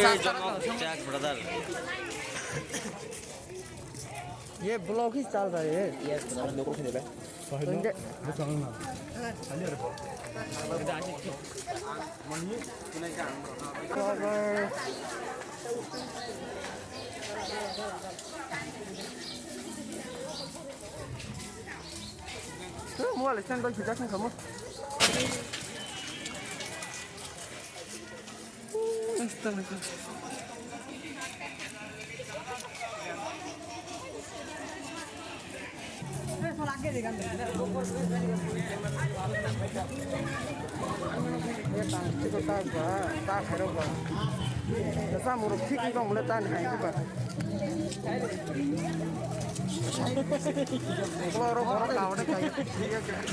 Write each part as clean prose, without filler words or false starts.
Jack brother ये blog ही चल रहा है यस ब्रदर लोगों के लिए mua lại xem tôi chỉ ra không không ta phải đâu rồi sao một thích không lên tan hay các bạn Kalau orang tahu deh kayak dia kan.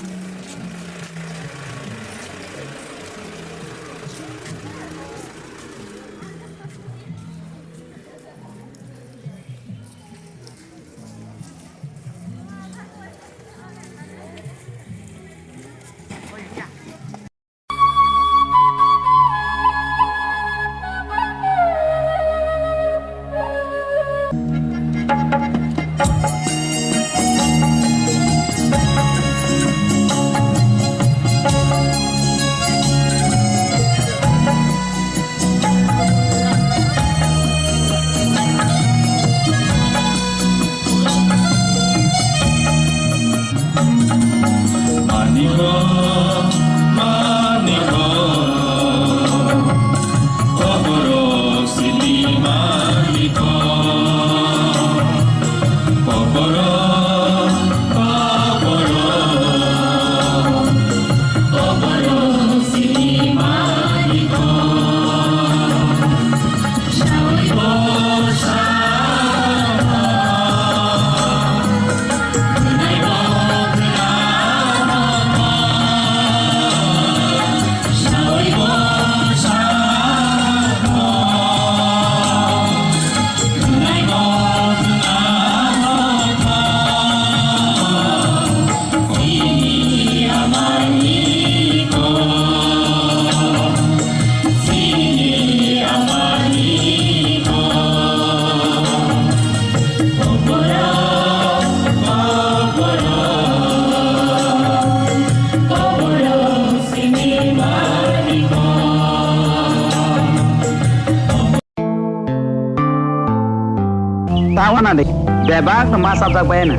Tahu nanti, bebas nama sabda bayar,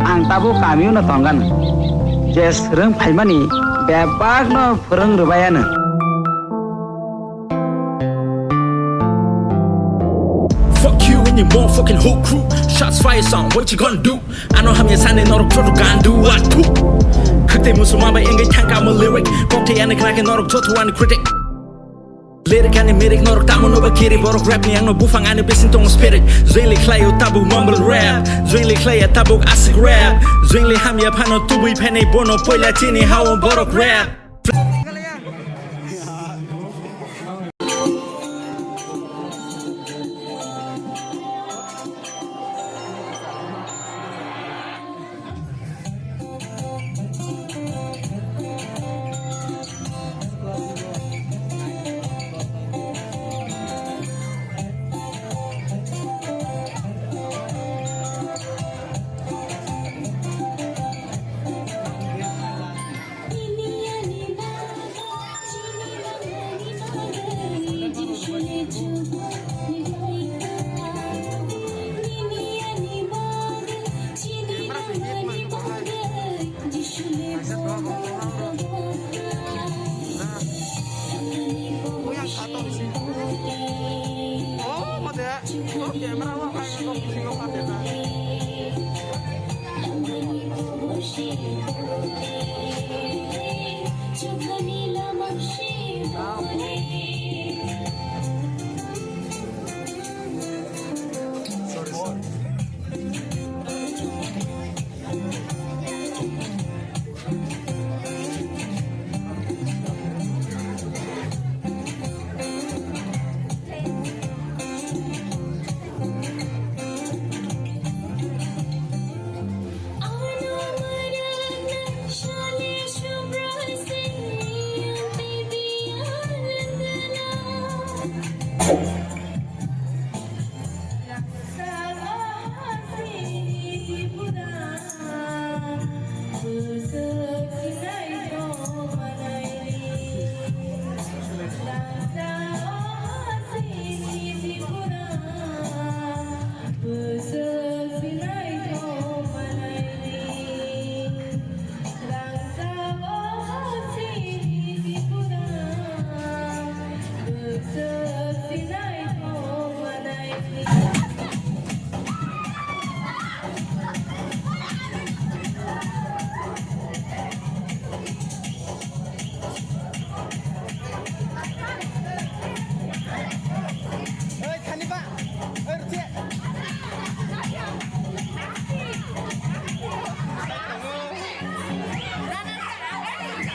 angtabu kami una tonggan, jes reng paimani, bebas no perang rebayan. Fuck you and your motherfucking whole crew. Shots fire song, what you gonna do? I know how many signs 너로 쳐도 간두 what too. 그때 무슨 맘에 인게 탄감을 lyric, 꼭대 안에 그렇게 너로 토토하는 critic. Lyric and lyric 너로 담은 over kitty 버럭 rap 니 양로 부팡 안에 비신 똥 spirit. Zwingli clay tabu mumble rap, Zwingli clay tabu acid rap, Zwingli 함야 파노 tubu이 팬에 보노 보일라 지니 하원 버럭 rap. Oh, mati ya. Oh, kamera apa? Kayak singgung